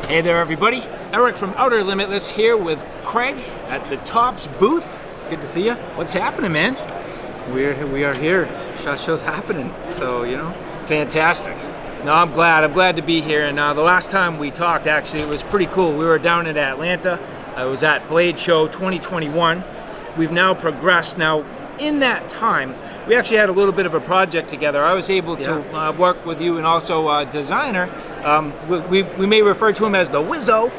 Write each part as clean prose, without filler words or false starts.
Hey there everybody, Eric from Outer Limitless here with Craig at the Tops booth. Good to see you. What's happening, man? We are here. SHOT Show's happening, so you know. Fantastic. No, I'm glad to be here. And the last time we talked, actually, it was pretty cool. We were down in Atlanta. I was at Blade Show 2021. We've now progressed. Now, in that time, we actually had a little bit of a project together. I was able to work with you and also a designer. We may refer to him as the Wizzo,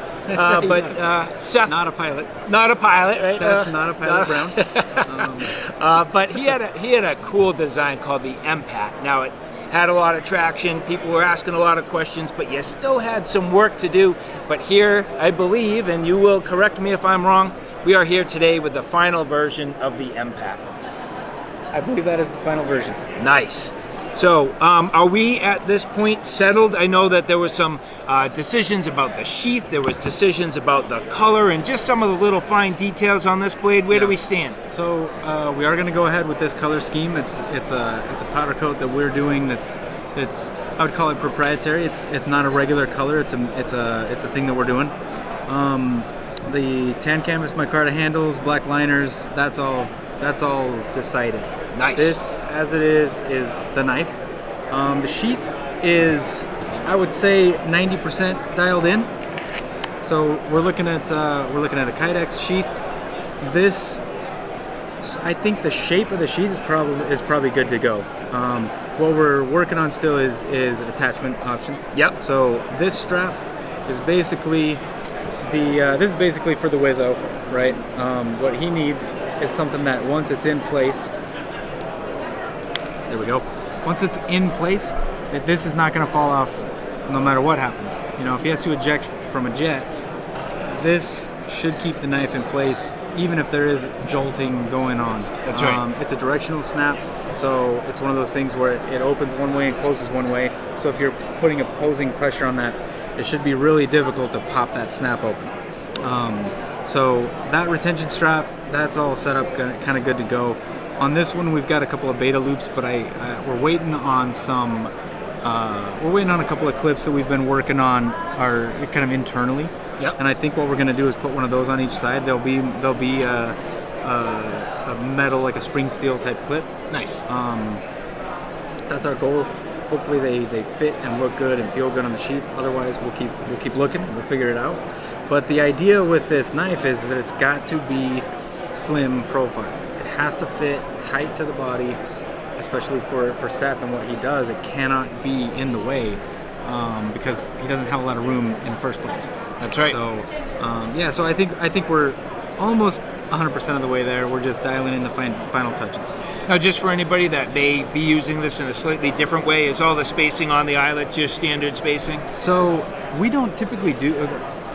but yes. Seth. Not a pilot. Not a pilot, right? Seth, not a pilot Brown. But he had a cool design called the MPAC. Now, it had a lot of traction. People were asking a lot of questions, but you still had some work to do. But here, I believe, and you will correct me if I'm wrong, we are here today with the final version of the MPAC. I believe that is the final version. Nice. So, are we at this point settled? I know that there was some decisions about the sheath, there was decisions about the color, and just some of the little fine details on this blade. Where do we stand? So we are going to go ahead with this color scheme. It's a powder coat that we're doing. That's I would call it proprietary. It's not a regular color. It's a thing that we're doing. The tan canvas micarta handles, black liners. That's all decided. Nice. This, as it is the knife. The sheath is, I would say, 90% dialed in. So we're looking at a Kydex sheath. This, I think, the shape of the sheath is probably good to go. What we're working on still is attachment options. Yep. So this strap is basically this is basically for the Wizzo, right? What he needs is something that once it's in place. There we go. Once it's in place, this is not going to fall off no matter what happens. You know, if he has to eject from a jet, this should keep the knife in place even if there is jolting going on. That's right. It's a directional snap, so it's one of those things where it opens one way and closes one way. So if you're putting opposing pressure on that, it should be really difficult to pop that snap open. So that retention strap, that's all set up kind of good to go. On this one, we've got a couple of beta loops, but we're waiting on a couple of clips that we've been working on are kind of internally. Yep. And I think what we're going to do is put one of those on each side. There'll be a metal, like a spring steel type clip. Nice. That's our goal. Hopefully they fit and look good and feel good on the sheath. Otherwise, we'll keep looking. We'll figure it out. But the idea with this knife is that it's got to be slim profile. It has to fit tight to the body, especially for Seth and what he does. It cannot be in the way because he doesn't have a lot of room in the first place. That's right. So so I think we're almost 100% of the way there. We're just dialing in the final touches. Now, just for anybody that may be using this in a slightly different way, is all the spacing on the eyelets your standard spacing? So we don't typically do.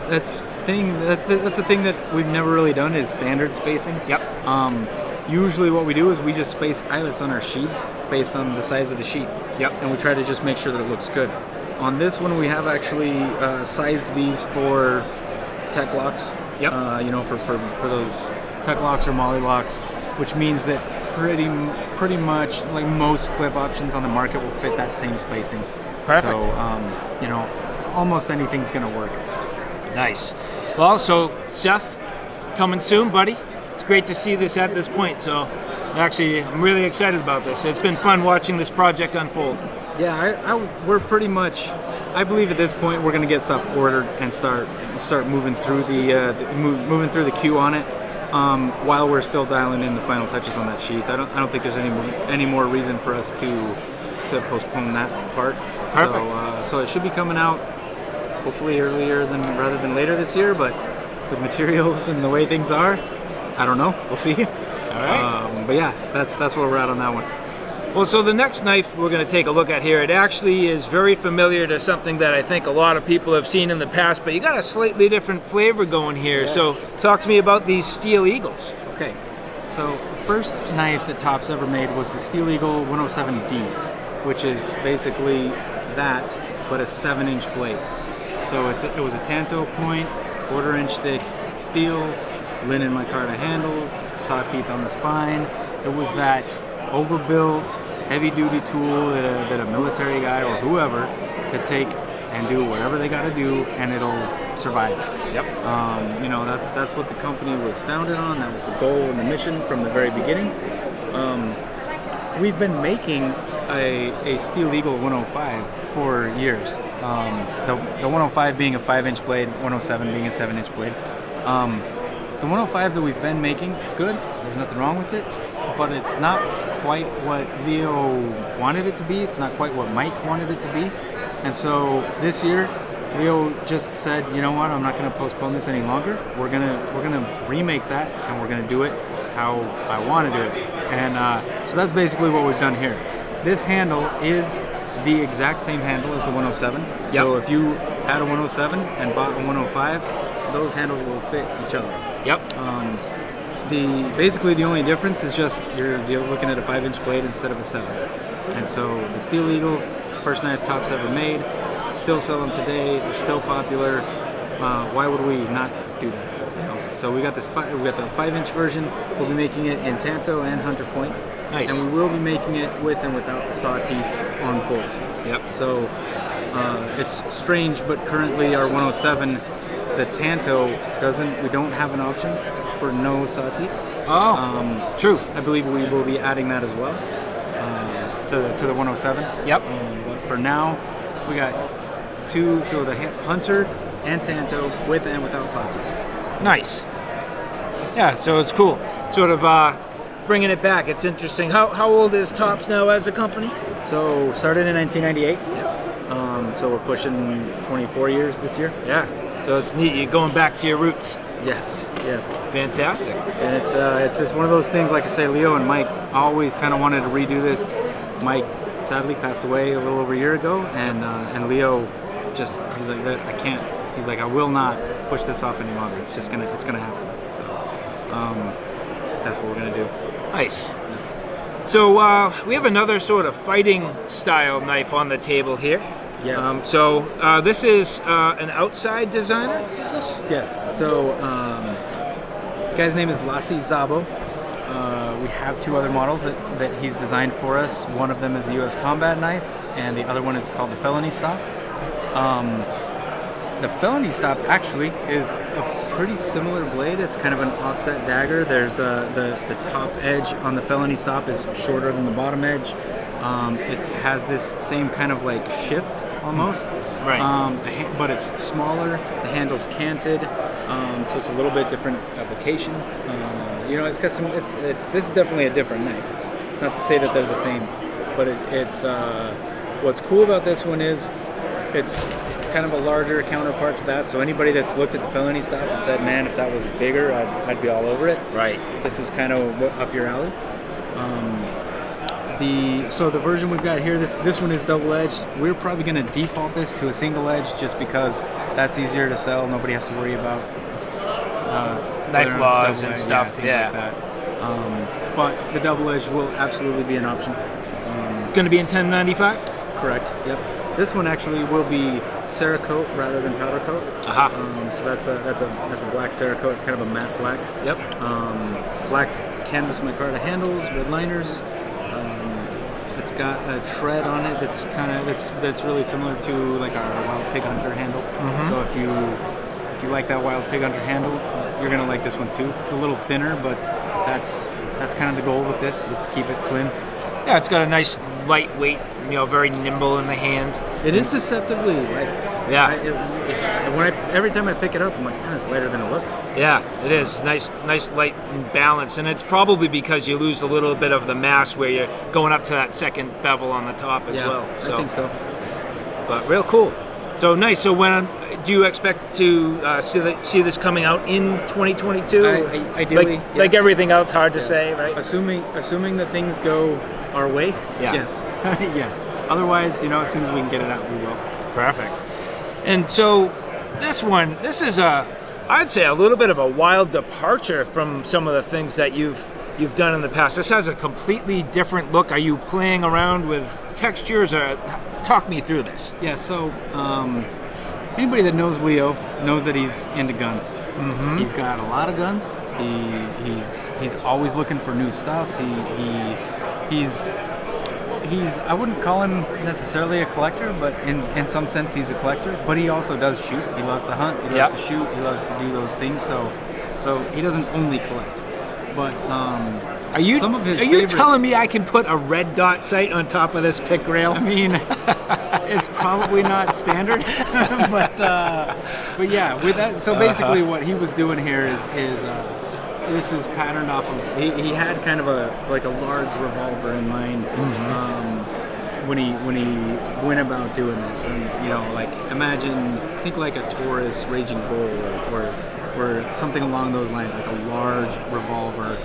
That's the thing that we've never really done is standard spacing. Yep. Usually what we do is we just space eyelets on our sheaths based on the size of the sheath. Yep. And we try to just make sure that it looks good. On this one, we have actually sized these for tech locks. Yep. For those tech locks or molly locks, which means that pretty much like most clip options on the market will fit that same spacing. Perfect. So almost anything's gonna work. Nice. Well, so Seth, coming soon, buddy. It's great to see this at this point. So I'm really excited about this. It's been fun watching this project unfold. Yeah, we're pretty much. I believe at this point we're going to get stuff ordered and start moving through the queue on it while we're still dialing in the final touches on that sheath. I don't think there's any more reason for us to postpone that part. Perfect. So it should be coming out hopefully earlier rather than later this year, but with materials and the way things are, I don't know. We'll see. All right. But yeah, that's where we're at on that one. Well, so the next knife we're going to take a look at here, it actually is very familiar to something that I think a lot of people have seen in the past, but you got a slightly different flavor going here. Yes. So talk to me about these Steel Eagles. Okay, so the first knife that Tops ever made was the Steel Eagle 107D, which is basically that, but a 7-inch blade. So it was a tanto point, 1/4 inch thick steel, linen micarta handles, saw teeth on the spine. It was that overbuilt, heavy-duty tool that a military guy or whoever could take and do whatever they got to do, and it'll survive. Yep. You know, that's what the company was founded on. That was the goal and the mission from the very beginning. We've been making a Steel Eagle 105 for years. The 105 being a 5-inch blade, 107 being a 7-inch blade. The 105 that we've been making, it's good. There's nothing wrong with it, but it's not quite what Leo wanted it to be. It's not quite what Mike wanted it to be. And so this year, Leo just said, you know what? I'm not going to postpone this any longer. We're gonna remake that, and we're gonna do it how I want to do it. And so that's basically what we've done here. This handle is the exact same handle as the 107. Yep. So if you had a 107 and bought a 105, those handles will fit each other. Yep. Basically the only difference is just you're looking at a 5-inch blade instead of a 7. And so the Steel Eagles, first knife tops ever made, still sell them today. They're still popular. Why would we not do that? You know? So we got the 5-inch version. We'll be making it in Tanto and Hunter Point. Nice. And we will be making it with and without the saw teeth on both. Yep. So it's strange, but currently our 107, the Tanto we don't have an option for no saw teeth. Oh, true. I believe we will be adding that as well to the 107. Yep. But for now, we got two, so the Hunter and Tanto with and without saw teeth. Nice. Yeah, so it's cool. Sort of bringing it back. It's interesting. How old is Tops now as a company? So started in 1998. Yep. So we're pushing 24 years this year. Yeah. So it's neat. You're going back to your roots. Yes. Fantastic. And it's just one of those things. Like I say, Leo and Mike always kind of wanted to redo this. Mike sadly passed away a little over a year ago, and Leo he's like, I can't. He's like, I will not push this off any longer. It's gonna happen. So that's what we're gonna do. Nice. So we have another sort of fighting style knife on the table here. Yes. So this is an outside designer, is this? Yes. So the guy's name is Lassi Szabo. We have two other models that he's designed for us. One of them is the U.S. Combat Knife, and the other one is called the Felony Stop. The Felony Stop actually is a pretty similar blade. It's kind of an offset dagger. There's the top edge on the Felony Stop is shorter than the bottom edge. It has this same kind of like shift almost. Right. But it's smaller. The handle's canted, so it's a little bit different application. You know, it's got some. This is definitely a different knife. It's not to say that they're the same, but it's what's cool about this one is it's kind of a larger counterpart to that. So anybody that's looked at the Felony Stop and said, "Man, if that was bigger, I'd be all over it." Right. This is kind of up your alley. So the version we've got here, this one is double-edged. We're probably going to default this to a single edge just because that's easier to sell. Nobody has to worry about knife laws and stuff. Things like that. But the double edge will absolutely be an option. Going to be in 1095? Correct. Yep. This one actually will be Cerakote rather than powder coat. So that's a black Cerakote. It's kind of a matte black. Yep. Black canvas micarta handles, red liners. It's got a tread on it that's really similar to like our Wild Pig Hunter handle. Mm-hmm. So if you like that Wild Pig Hunter handle, you're gonna like this one too. It's a little thinner, but that's kind of the goal with this, is to keep it slim. Yeah, it's got a nice lightweight, very nimble in the hand. It is deceptively light. Yeah. Every time I pick it up, I'm like, man, it's lighter than it looks. Yeah, it is. Nice light and balance. And it's probably because you lose a little bit of the mass where you're going up to that second bevel on the top as well. So, I think so. But real cool. So nice. So when do you expect to see this coming out in 2022? Ideally, yes. Like everything else, hard to say, right? Assuming that things go our way, yes. Yes. Otherwise, as soon as we can get it out, we will. Perfect. And so this is I'd say a little bit of a wild departure from some of the things that you've done in the past. This has a completely different look. Are you playing around with textures, or talk me through this? Yeah, so anybody that knows Leo knows that he's into guns. Mm-hmm. He's got a lot of guns. He's always looking for new stuff. He I wouldn't call him necessarily a collector, but in some sense he's a collector. But he also does shoot. He loves to hunt. He loves to shoot. He loves to do those things. So he doesn't only collect. But are you some of his are you telling me I can put a red dot sight on top of this pick rail? I mean, it's probably not standard, but yeah, with that. So basically, what he was doing here is this is patterned off of. He had kind of a large revolver in mind when he went about doing this, and think like a Taurus Raging Bull or something along those lines, like a large revolver.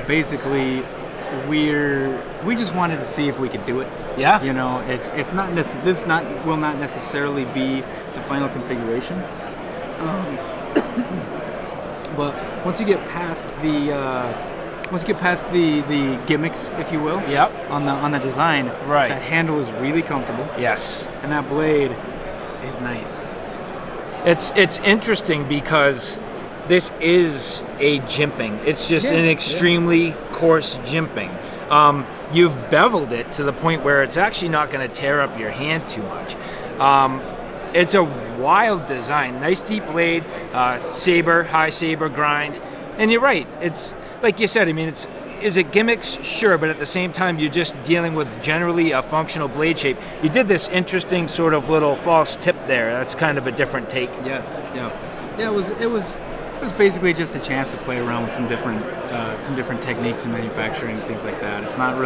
Basically, we just wanted to see if we could do it. Yeah. It's not will not necessarily be the final configuration. But once you get past the gimmicks, if you will, on the design, right, that handle is really comfortable. Yes. And that blade is nice. It's interesting because this is a jimping. It's just an extremely coarse jimping. You've beveled it to the point where it's actually not going to tear up your hand too much. It's a wild design. Nice deep blade, high saber grind. And you're right. It's like you said. I mean, is it gimmicks? Sure, but at the same time, you're just dealing with generally a functional blade shape. You did this interesting sort of little false tip there. That's kind of a different take. Yeah. It was basically just a chance to play around with some different techniques in manufacturing, things like that. It's not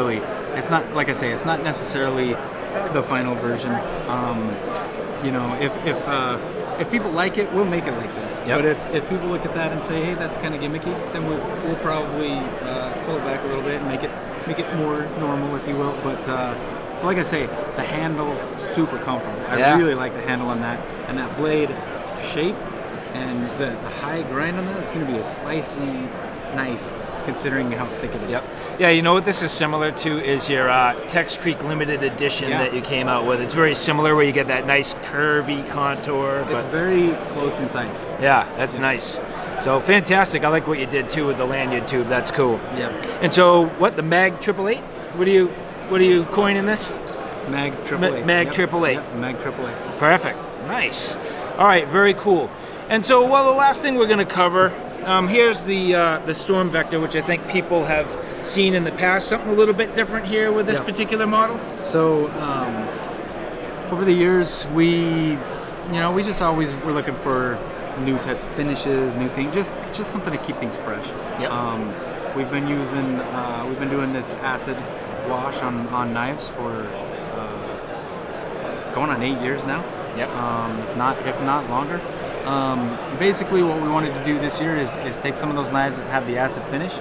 like I say, it's not necessarily the final version. If people like it, we'll make it like this. But if people look at that and say, hey, that's kind of gimmicky, then we'll probably pull it back a little bit and make it more normal, if you will. But like I say, the handle, super comfortable. I really like the handle on that, and that blade shape and the high grind on that. It's going to be a slicing knife, considering how thick it is. Yeah, you know what this is similar to is your Tex Creek limited edition that you came out with. It's very similar, where you get that nice curvy contour. It's very close in size. Yeah, that's nice. So fantastic. I like what you did too with the lanyard tube. That's cool. Yeah. And so, what, the Mag888? What are you coining this? Mag888. Mag888. Yep, Mag888. Perfect. Nice. All right. Very cool. And so, the last thing we're going to cover. Here's the Storm Vector, which I think people have seen in the past. Something a little bit different here with this particular model. So over the years, we just always were looking for new types of finishes, new things, just something to keep things fresh. We've been doing this acid wash on knives for going on 8 years now. If not longer. Basically, what we wanted to do this year is take some of those knives that have the acid finish,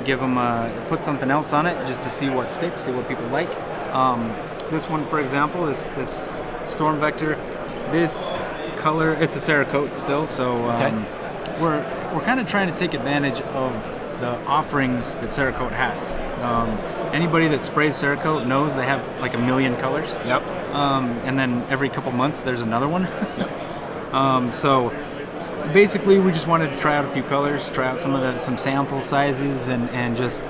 give them put something else on it just to see what sticks, see what people like. This one, for example, this Storm Vector, this color, it's a Cerakote still, so we're kind of trying to take advantage of the offerings that Cerakote has. Anybody that sprays Cerakote knows they have like a million colors. And then every couple months there's another one. So basically, we just wanted to try out a few colors, try out some sample sizes, and just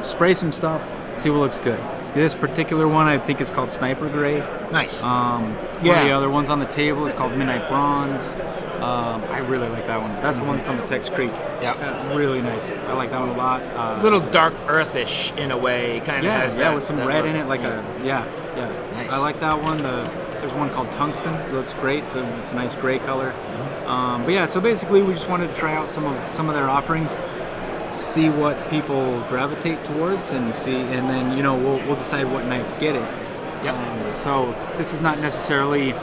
spray some stuff, see what looks good. This particular one, I think, is called Sniper Gray. Nice. One of the other ones on the table is called Midnight Bronze. I really like that one. That's the one that's on the Tex Creek. Really nice. I like that one a lot. A little dark earthish in a way, kind of has that. Yeah, with some red in it, like Nice. I like that one. There's one called Tungsten. It looks great. So it's a nice gray color. So basically, we just wanted to try out some of their offerings, see what people gravitate towards, and then we'll decide what knives get it. So this is not necessarily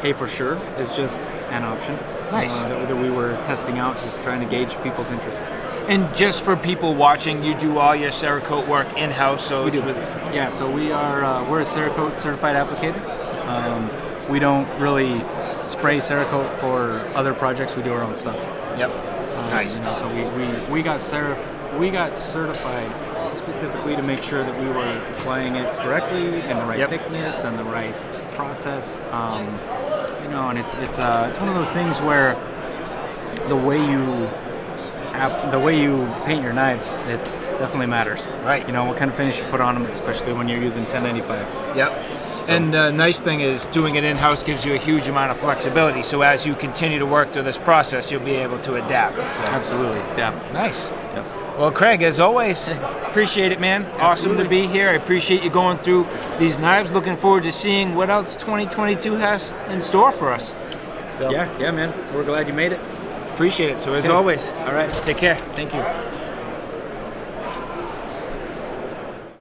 a for sure. It's just an option. Nice. That we were testing out, just trying to gauge people's interest. And just for people watching, you do all your Cerakote work in-house, so we do. So we're a Cerakote certified applicator. We don't really spray Cerakote for other projects. We do our own stuff. Nice. So we got certified specifically to make sure that we were applying it correctly in the right thickness and the right process. And it's one of those things where the way you paint your knives, definitely matters. Right. You know, what kind of finish you put on them, especially when you're using 1095. Yep. And the nice thing is doing it in-house gives you a huge amount of flexibility. So as you continue to work through this process, you'll be able to adapt. So. Absolutely. Yeah. Nice. Yep. Well, Craig, as always, appreciate it, man. Awesome to be here. I appreciate you going through these knives. Looking forward to seeing what else 2022 has in store for us. So Yeah, man. We're glad you made it. appreciate it. So as always, All right. take care. Thank you.